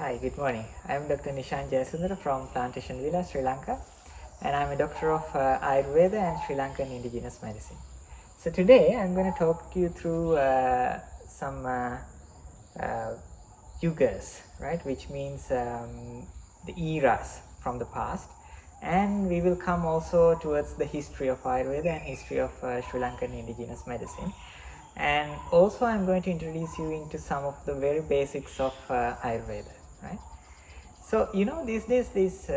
Hi, good morning. I'm Dr. Nishan Jayasundara from Plantation Villa, Sri Lanka, and I'm a doctor of Ayurveda and Sri Lankan Indigenous Medicine. So today I'm going to talk you through some Yugas, right, which means the eras from the past, and we will come also towards the history of Ayurveda and history of Sri Lankan Indigenous Medicine. And also I'm going to introduce you into some of the very basics of Ayurveda, right? So, these days these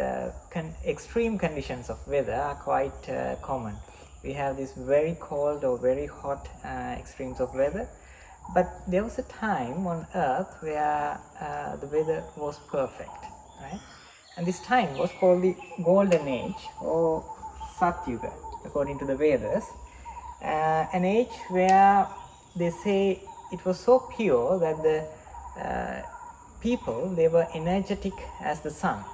extreme conditions of weather are quite common. We have these very cold or very hot extremes of weather, but there was a time on earth where the weather was perfect, right? And this time was called the Golden Age or Satyuga, according to the Vedas, an age where they say it was so pure that the people, they were energetic as the sun,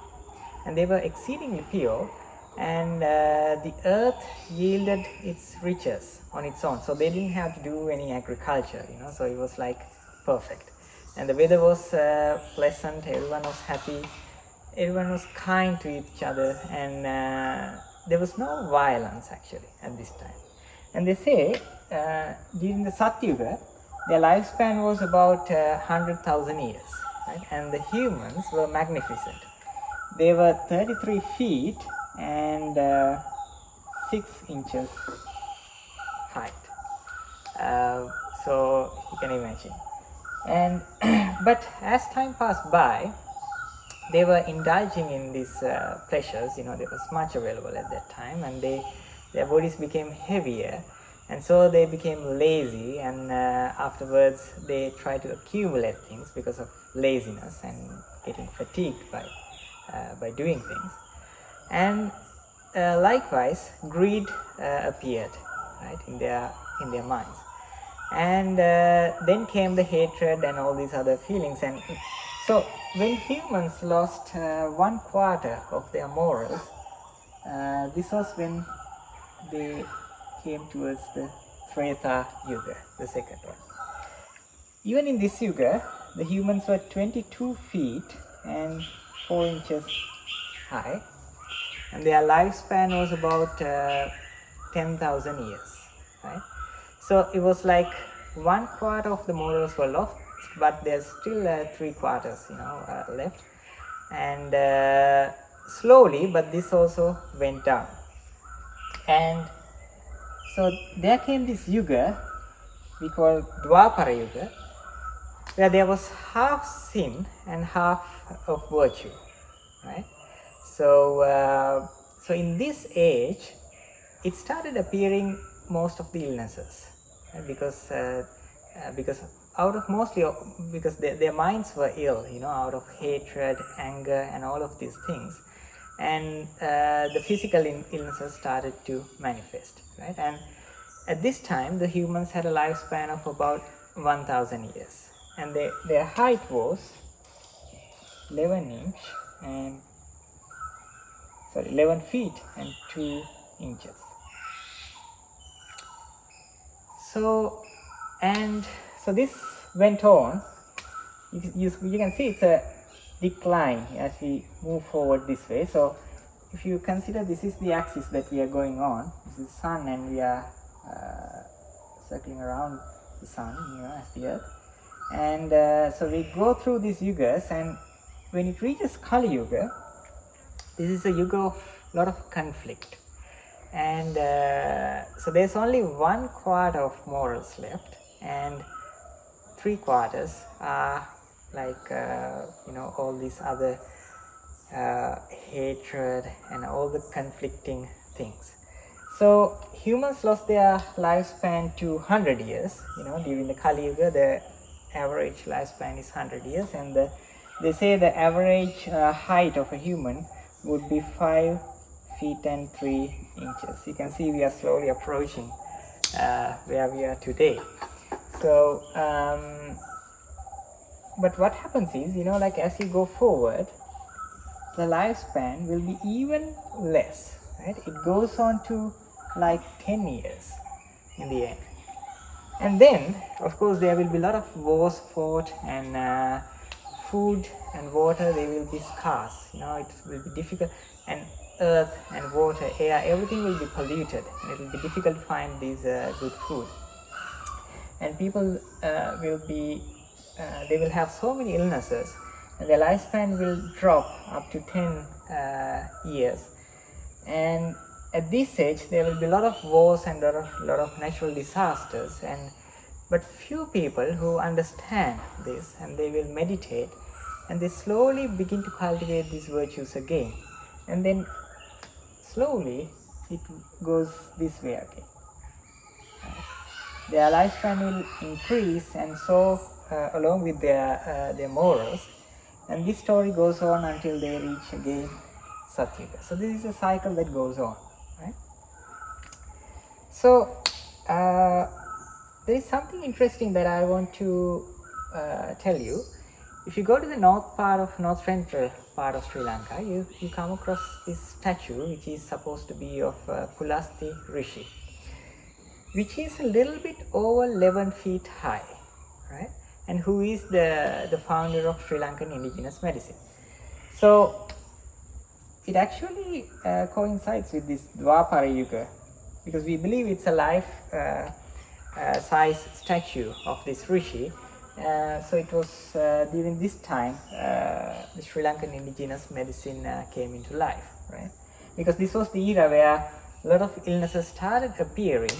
and they were exceedingly pure, and the earth yielded its riches on its own, so they didn't have to do any agriculture, so it was like perfect, and the weather was pleasant, everyone was happy, everyone was kind to each other, and there was no violence actually at this time. And they say during the Satyuga, their lifespan was about 100,000 years, right? And the humans were magnificent. They were 33 feet and 6 inches height. So you can imagine. And but as time passed by, they were indulging in these pleasures. There was much available at that time, and their bodies became heavier, and so they became lazy, and afterwards they tried to accumulate things because of laziness and getting fatigued by doing things. And likewise greed appeared, right, in their minds, and then came the hatred and all these other feelings. And so when humans lost 1/4 of their morals, this was when they came towards the Treta Yuga, the second one. Even in this Yuga, the humans were 22 feet and 4 inches high, and their lifespan was about 10,000 years, right? So it was like 1/4 of the morals were lost, but there's still 3/4 left, and slowly, but this also went down. And so there came this Yuga we call Dwapara Yuga, where there was half sin and half of virtue, right? So in this age, it started appearing most of the illnesses, right? Because out of mostly because their minds were ill, out of hatred, anger, and all of these things, and the physical illnesses started to manifest, right? And at this time, the humans had a lifespan of about 1,000 years, and their height was 11 feet and 2 inches. So this went on. You can see it's a decline as we move forward this way. So if you consider this is the axis that we are going on, this is sun, and we are circling around the sun, as the earth, and so we go through these yugas, and when it reaches Kali Yuga, this is a yuga of a lot of conflict, and so there's only 1/4 of morals left, and 3/4 are like all these other hatred and all the conflicting things. So humans lost their lifespan to 100 years. During the Kali Yuga, the average lifespan is 100 years, and they say the average height of a human would be 5 feet and 3 inches. You can see we are slowly approaching where we are today. So but what happens is, like as you go forward, the lifespan will be even less, right? It goes on to like 10 years in the end. And then, of course, there will be a lot of wars fought, and food and water, they will be scarce. You know, it will be difficult, and earth and water, air, everything will be polluted. It will be difficult to find these good food, and people they will have so many illnesses, and their lifespan will drop up to 10 years. And at this age, there will be a lot of wars and a lot of natural disasters, but few people who understand this, and they will meditate, and they slowly begin to cultivate these virtues again, and then slowly it goes this way again. Their lifespan will increase, and so along with their morals, and this story goes on until they reach again Satyuga. So this is a cycle that goes on, right? So there is something interesting that I want to tell you. If you go to the north central part of Sri Lanka, you come across this statue, which is supposed to be of Pulasti Rishi, which is a little bit over 11 feet high, right? And who is the founder of Sri Lankan indigenous medicine. So it actually coincides with this Dwapara Yuga, because we believe it's a life size statue of this Rishi. So it was during this time the Sri Lankan indigenous medicine came into life, right? Because this was the era where a lot of illnesses started appearing,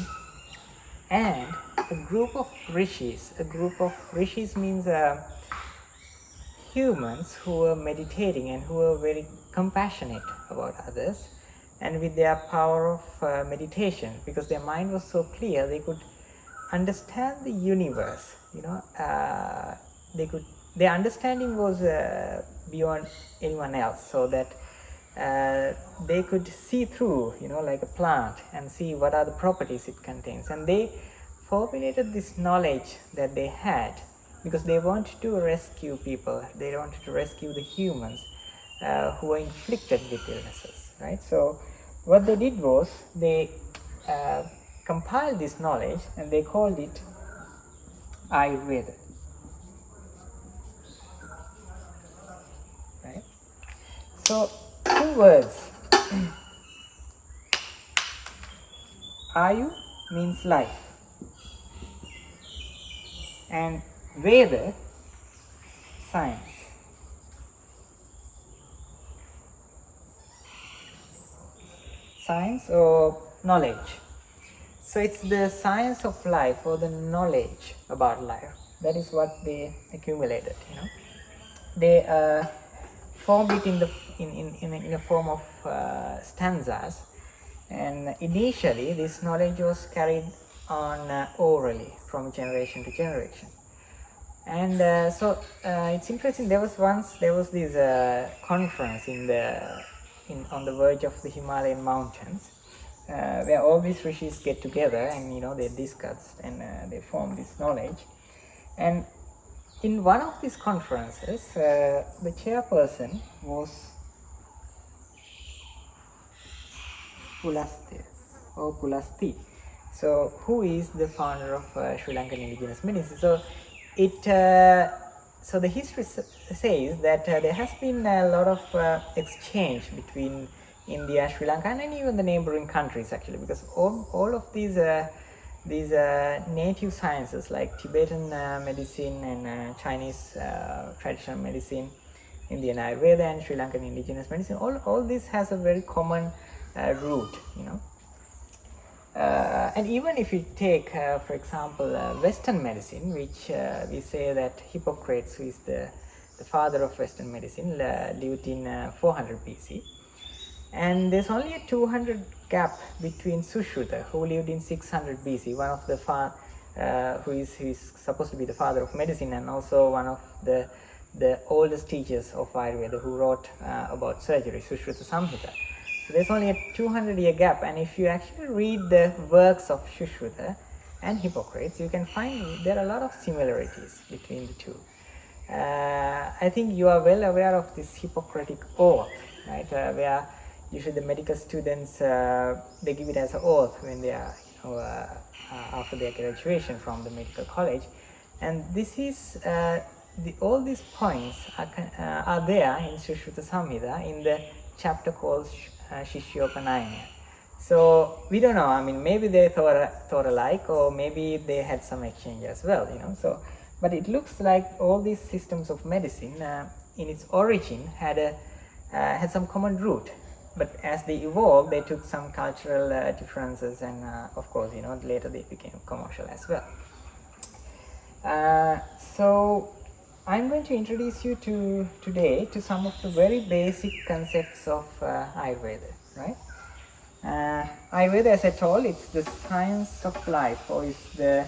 and a group of rishis means humans who were meditating and who were very compassionate about others, and with their power of meditation, because their mind was so clear, they could understand the universe. You know, their understanding was beyond anyone else, so that they could see through, you know, like a plant, and see what are the properties it contains. And they formulated this knowledge that they had, because they wanted to rescue people. They wanted to rescue the humans who were inflicted with illnesses, right? So what they did was they compiled this knowledge, and they called it Ayurveda, right? So 2 words. Ayu means life, and Veda, science. Science or knowledge. So it's the science of life, or the knowledge about life. That is what they accumulated. You know, they formed it in a form of stanzas, and initially this knowledge was carried on orally from generation to generation. And so it's interesting. There was this conference on the verge of the Himalayan mountains, where all these rishis get together, and you know, they discussed, and they formed this knowledge. And in one of these conferences, the chairperson was Pulasti. So who is the founder of Sri Lankan indigenous medicine? So the history says that there has been a lot of exchange between India, Sri Lanka, and even the neighboring countries, actually, because all of these native sciences like Tibetan medicine and Chinese traditional medicine, Indian Ayurveda and Sri Lankan indigenous medicine, all this has a very common root, you know. And even if you take, for example, Western medicine, which we say that Hippocrates, who is the father of Western medicine, lived in 400 BC. And there's only a 200 gap between Sushruta, who lived in 600 BC, one of the who is supposed to be the father of medicine, and also one of the oldest teachers of Ayurveda, who wrote about surgery, Sushruta Samhita. So there's only a 200-year gap, and if you actually read the works of Sushruta and Hippocrates, you can find there are a lot of similarities between the two. I think you are well aware of this Hippocratic oath, right? Where usually the medical students, they give it as an oath when they are, after their graduation from the medical college. And this is all these points are there in Sushruta Samhita in the chapter called Shishyopanayana. So we don't know, I mean, maybe they thought alike, or maybe they had some exchange as well, So, but it looks like all these systems of medicine in its origin had some common root. But as they evolved, they took some cultural differences, and of course, later they became commercial as well. So I'm going to introduce you today to some of the very basic concepts of Ayurveda, right? Ayurveda, as I told, it's the science of life, or it's the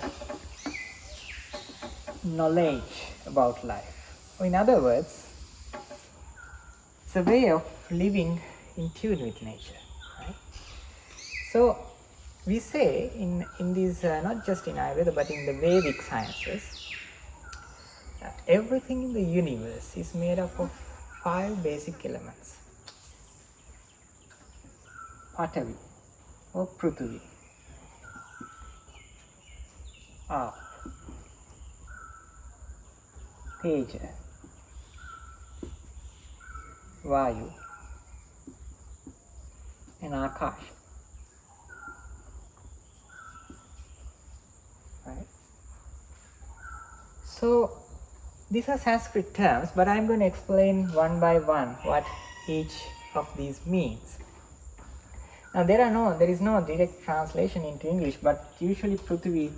knowledge about life. Or in other words, it's a way of living in tune with nature, right? So we say in these, not just in Ayurveda, but in the Vedic sciences, everything in the universe is made up of 5 basic elements. Patavi or Prithvi, Aap, Teja, Vayu, and Akash. Right? So these are Sanskrit terms, but I'm going to explain one by one what each of these means. Now there is no direct translation into English, but usually Prithvi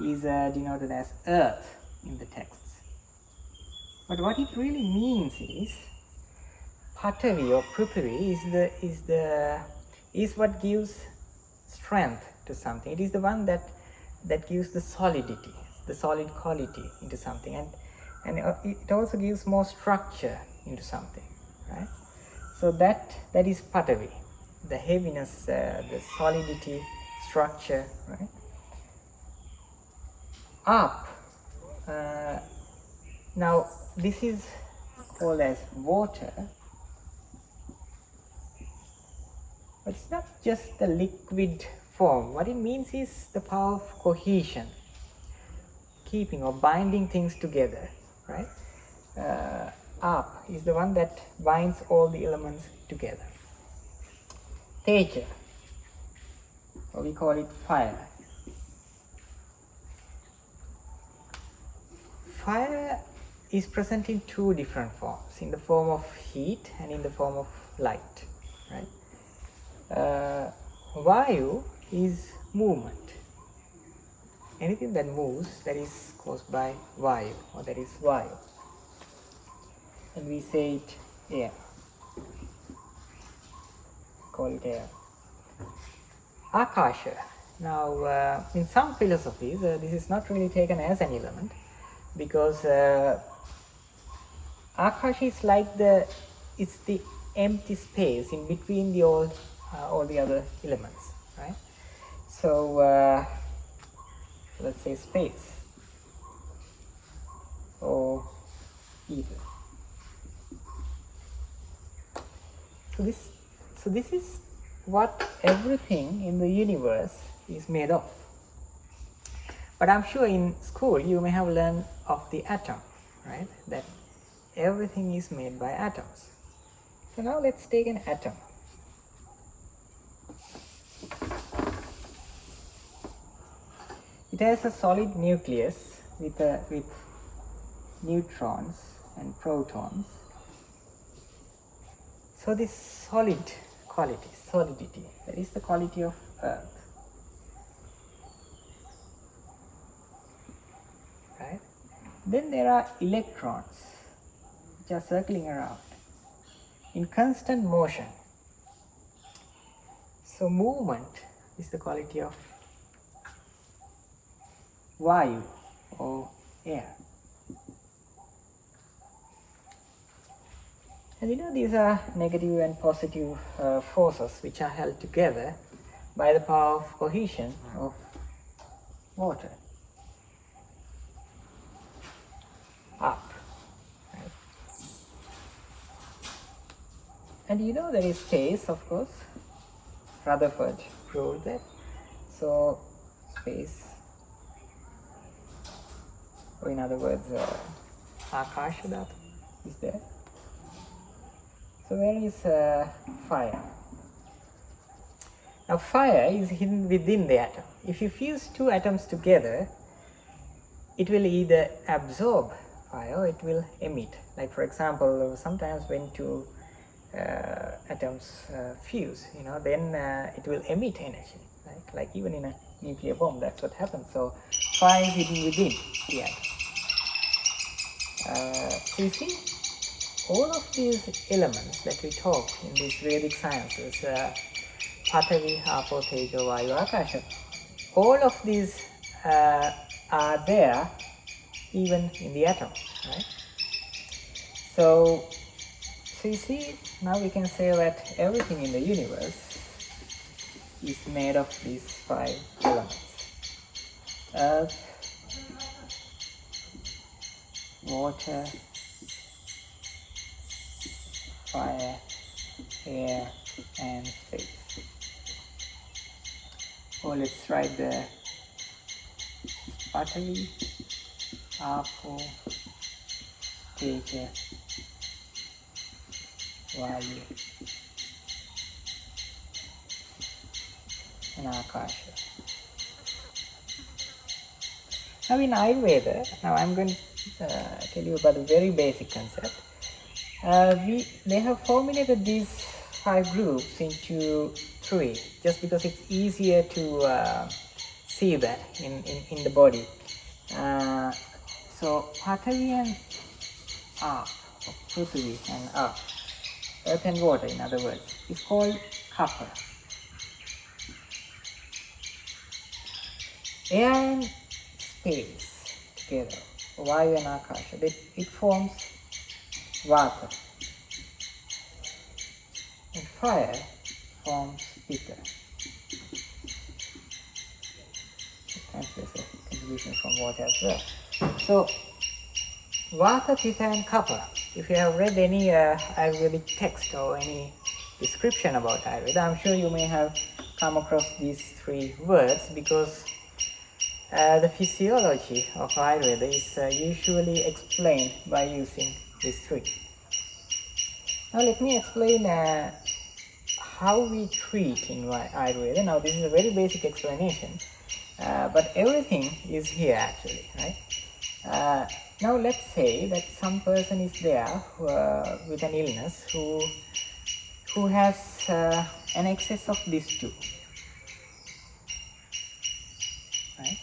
is denoted as earth in the texts. But what it really means is Patavi or Prithvi is what gives strength to something. It is the one that gives the solidity, the solid quality into something, and it also gives more structure into something, right? So that is Patavi, the heaviness, the solidity, structure, right? Up. Now this is called as water, but it's not just the liquid form. What it means is the power of cohesion, keeping or binding things together, right? Up is the one that binds all the elements together. Teja, or we call it fire. Fire is present in 2 different forms, in the form of heat and in the form of light, right? Vayu is movement. Anything that moves, that is caused by Vayu, or that is Vayu. And we say it air. Call it air. Akasha. Now, in some philosophies, this is not really taken as an element, because Akasha is like it's the empty space in between all the other elements, right? So let's say space or ether. So this is what everything in the universe is made of. But I'm sure in school you may have learned of the atom, right? That everything is made by atoms. So now let's take an atom. It has a solid nucleus with neutrons and protons. So this solidity, that is the quality of earth. Right? Then there are electrons which are circling around in constant motion. So movement is the quality of Vayu or air. And these are negative and positive forces which are held together by the power of cohesion of water. Up. Right? And there is space, of course. Rutherford proved that. So space, or in other words, Akasha Dhatu is there. So where is fire? Now fire is hidden within the atom. If you fuse two atoms together, it will either absorb fire or it will emit. Like for example, sometimes when two atoms fuse, then it will emit energy. Right? Like even in a nuclear bomb, that's what happens. So fire is hidden within the atom. So you see, all of these elements that we talk in these Vedic sciences, Patavi, Apo, Tejo, Vayu, Akasha, all of these are there even in the atom, right? So you see, now we can say that everything in the universe is made of these 5 elements: earth, water, fire, air, and space. Oh, let's write the Patavi, Apo, Teja, Vayu, and Akasha. Now in Ayurveda, I'm going to tell you about a very basic concept. They have formulated these 5 groups into 3, just because it's easier to see that in the body. So Patavi and Aap, or Prithvi and Aap, earth and water in other words, is called Kapha. Air and space together, Vayu and Akasha, it forms Vata. And fire forms Pitta. And there's a contribution from water as well. So Vata, Pitta and Kapha. If you have read any Ayurvedic text or any description about Ayurveda, I'm sure you may have come across these 3 words, because the physiology of Ayurveda is usually explained by using these 3. Now let me explain how we treat in Ayurveda. Now this is a very basic explanation, but everything is here actually, right? Now let's say that some person is there with an illness who has an excess of these 2. Right?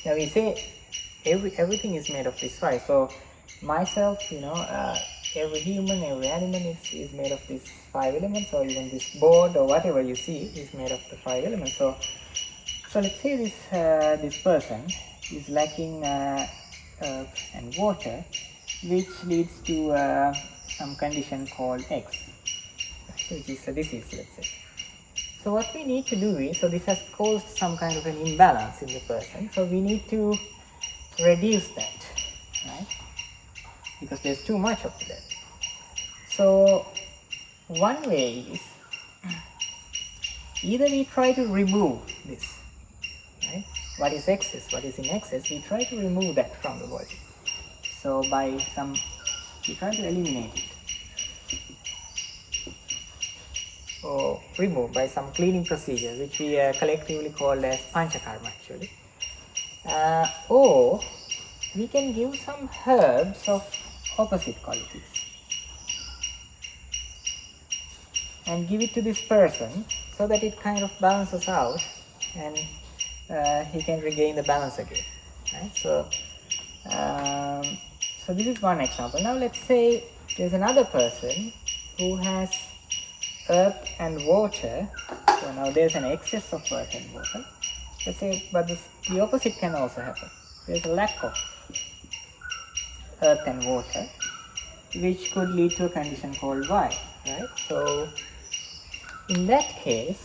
Now we say everything is made of these 5. So myself, every human, every animal is made of these 5 elements, or even this board or whatever you see is made of the 5 elements. So let's say this person is lacking earth and water, which leads to some condition called X, which is a disease, let's say. So what we need to do is, so this has caused some kind of an imbalance in the person, so we need to reduce that, right? Because there's too much of that. So one way is, either we try to remove this, right? What is excess, what is in excess, we try to remove that from the body. So we try to eliminate it, or remove by some cleaning procedure, which we collectively call as Panchakarma actually. Or we can give some herbs of opposite qualities and give it to this person, so that it kind of balances out and he can regain the balance again, right? So this is one example. Now let's say there's another person who has earth and water. So now there's an excess of earth and water. Let's say, but the opposite can also happen. There's a lack of earth and water, which could lead to a condition called Y, right? So in that case,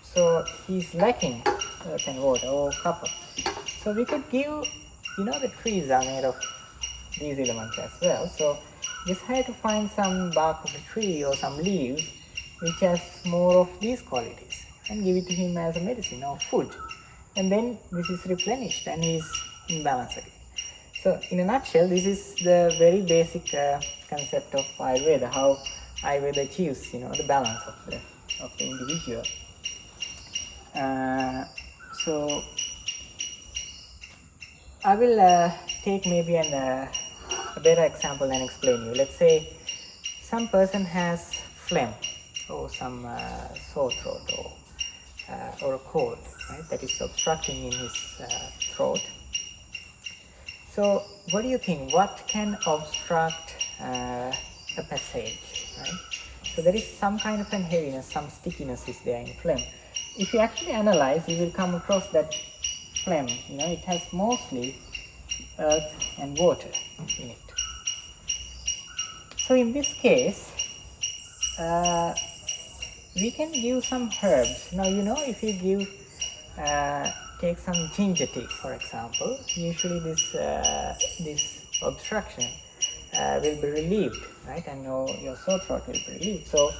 so he's lacking earth and water, or kapha. So we could give, the trees are made of these elements as well. So just have to find some bark of a tree or some leaves which has more of these qualities, and give it to him as a medicine or food. And then this is replenished and he's in balance again. So in a nutshell, this is the very basic concept of Ayurveda, how Ayurveda achieves, the balance of the individual. So I will take maybe a better example and explain you. Let's say some person has phlegm or some sore throat or a cold, right, that is obstructing in his throat. So what do you think? What can obstruct a passage, right? So there is some kind of an heaviness, some stickiness is there in phlegm. If you actually analyze, you will come across that phlegm, it has mostly earth and water in it. So in this case, we can give some herbs. Now, if you take some ginger tea, for example, usually this obstruction will be relieved, right? And your sore throat will be relieved. So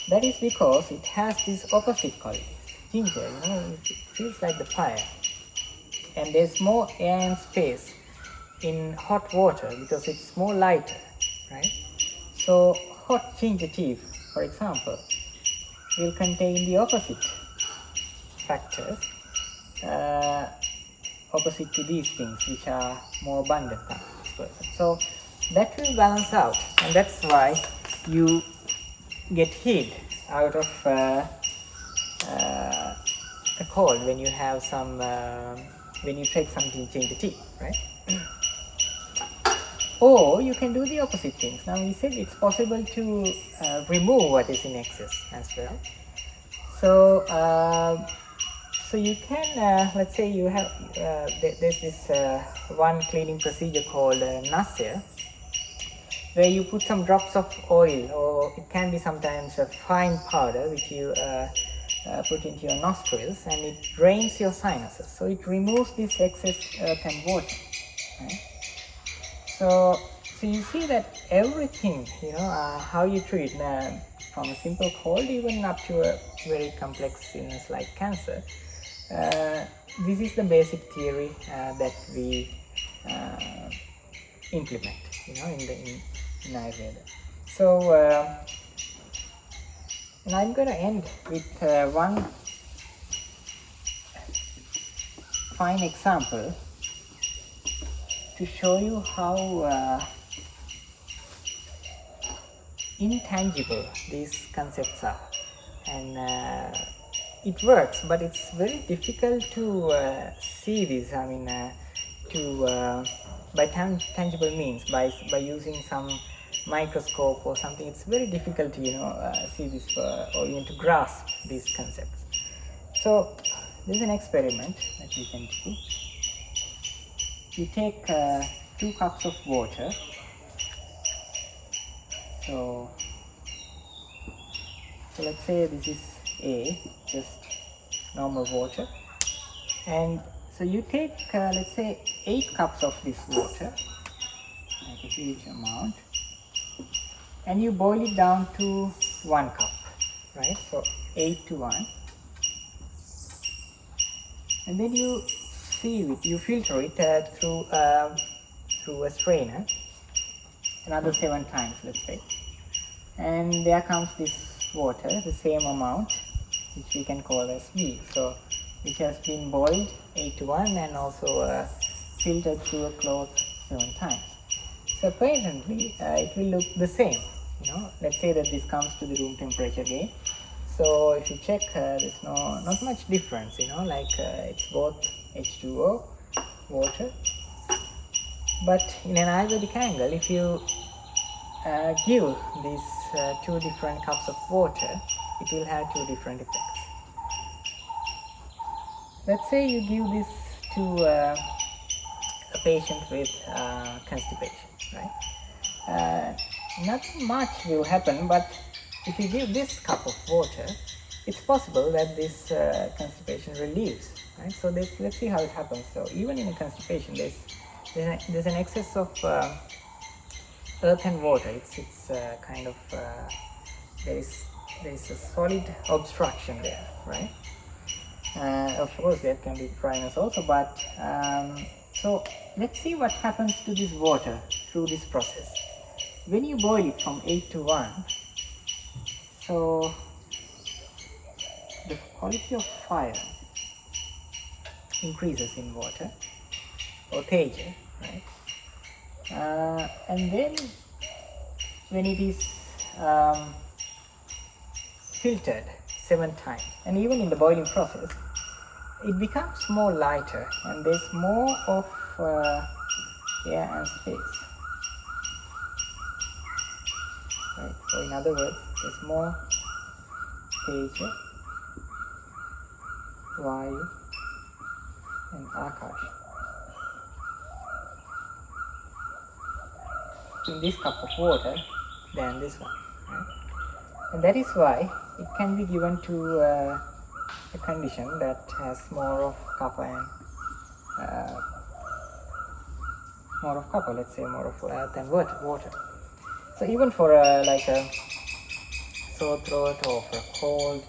that is because it has these opposite qualities. Ginger, it feels like the fire, and there's more air and space in hot water because it's more lighter, right? So hot ginger tea, for example, will contain the opposite factors, opposite to these things which are more abundant than this person. So that will balance out, and that's why you get healed out of a cold when you have some, when you take some ginger tea, right? Or you can do the opposite things. Now we said it's possible to remove what is in excess as well. So so you can, let's say you have, there's this one cleaning procedure called nasya, where you put some drops of oil, or it can be sometimes a fine powder which you put into your nostrils, and it drains your sinuses. So it removes this excess earth and water, right? So you see that everything, how you treat, from a simple cold even up to a very complex illness like cancer, this is the basic theory that we implement, in Ayurveda. So, and I'm going to end with one fine example to show you how intangible these concepts are. And it works, but it's very difficult to see this. I mean, by tangible means, by using some microscope or something, it's very difficult to see this or even to grasp these concepts. So there's an experiment that you can do. You take 2 cups of water. So let's say this is A, just normal water, and so you take let's say 8 cups of this water, like a huge amount, and you boil it down to 1 cup, right? So 8 to 1, and then you sieve it, you filter it through a strainer another 7 times, let's say, and there comes this water, the same amount, which we can call as B, so which has been boiled 8 to 1 and also filtered through a cloth 7 times. So apparently it will look the same. Let's say that this comes to the room temperature again. So if you check, there's not much difference. Like it's both H2O, water. But in an Ayurvedic angle, if you give these 2 different cups of water, it will have 2 different effects. Let's say you give this to a patient with constipation, right? Nothing much will happen, but if you give this cup of water, it's possible that this constipation relieves, right? So let's see how it happens. So even in a constipation, there's an excess of earth and water. It's kind of there is a solid obstruction there, right? Of course, there can be dryness also, but So let's see what happens to this water through this process. When you boil it from 8 to 1, so the quality of fire increases in water, or teja, right? And then when it is filtered 7 times, and even in the boiling process, it becomes more lighter and there's more of air and space, right? Or in other words, there's more teja, vayu and akash in this cup of water than this one, right? And that is why it can be given to a condition that has more of kapha and more of kapha, let's say more of earth and water. So even for like a sore throat or for a cold,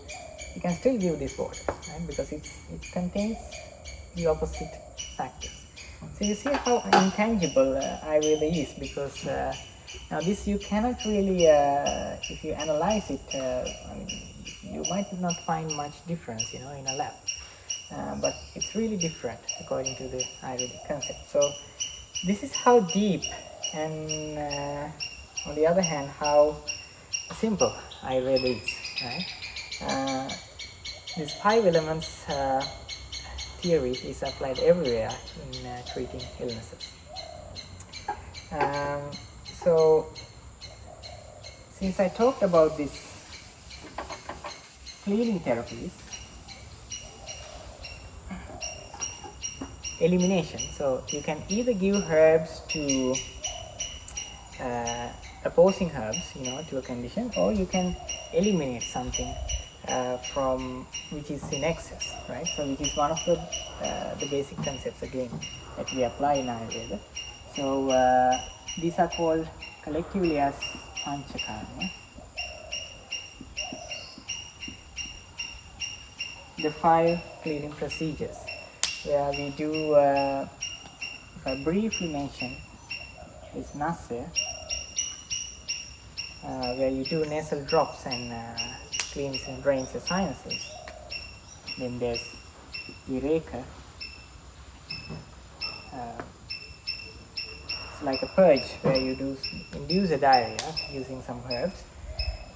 you can still give this water, right? Because it contains the opposite factors. So you see how intangible Ayurveda is, because now this you cannot really, if you analyze it, I mean, you might not find much difference, in a lab. But it's really different according to the Ayurvedic concept. So this is how deep, and on the other hand, how simple Ayurveda is, right? This 5 elements theory is applied everywhere in treating illnesses. So since I talked about this cleaning therapies, elimination, so you can either give herbs to opposing herbs, to a condition, or you can eliminate something from which is in excess, right? So which is one of the basic concepts again that we apply in Ayurveda. So these are called collectively as Panchakarma. The 5 cleaning procedures, where we do, if I briefly mention, is Nasya, where you do nasal drops and cleans and drains the sinuses. Then there's Vireka, it's like a purge where you induce a diarrhea using some herbs,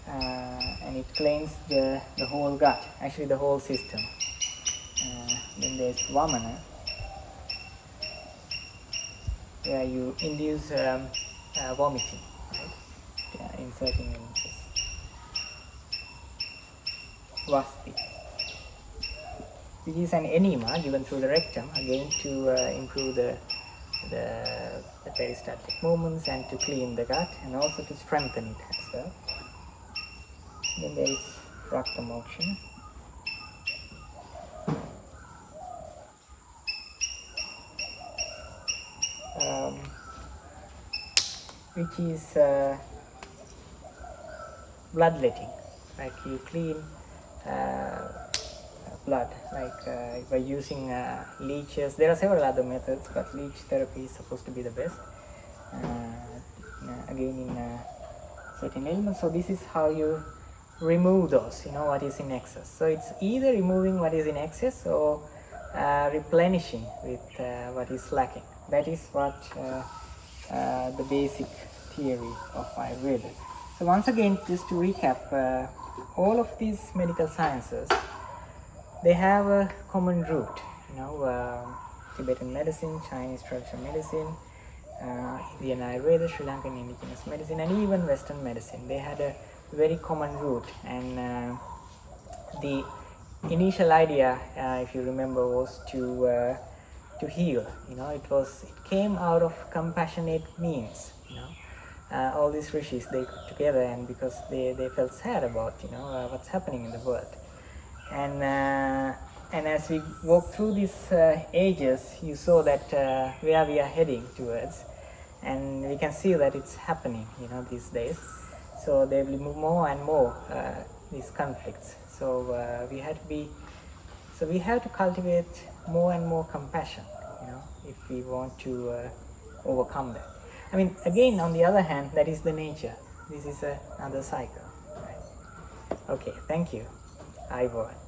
and it cleans the whole gut, actually the whole system. Then there's Vamana, where you induce vomiting, right? In certain illnesses. Vasti, which is an enema given through the rectum, again to improve the peristaltic movements and to clean the gut and also to strengthen it as well. Then there is Rakta Moksha, which is bloodletting, like you clean blood, like by using leeches. There are several other methods, but leech therapy is supposed to be the best, again in certain ailments. So this is how you remove those, what is in excess. So it's either removing what is in excess or replenishing with what is lacking. That is what the basic theory of Ayurveda. So once again, just to recap, all of these medical sciences, they have a common root, Tibetan medicine, Chinese traditional medicine, Indian Ayurveda, Sri Lankan Indigenous medicine, and even Western medicine. They had a very common root, and the initial idea, if you remember, was to heal. It came out of compassionate means. All these rishis, they got together, and because they felt sad about what's happening in the world, and as we walk through these ages, you saw that where we are heading towards, and we can see that it's happening these days. So there will be more and more these conflicts. So we have to cultivate more and more compassion if we want to overcome that. I mean, again, on the other hand, that is the nature. This is another cycle. Right? Okay, thank you. Ayurveda.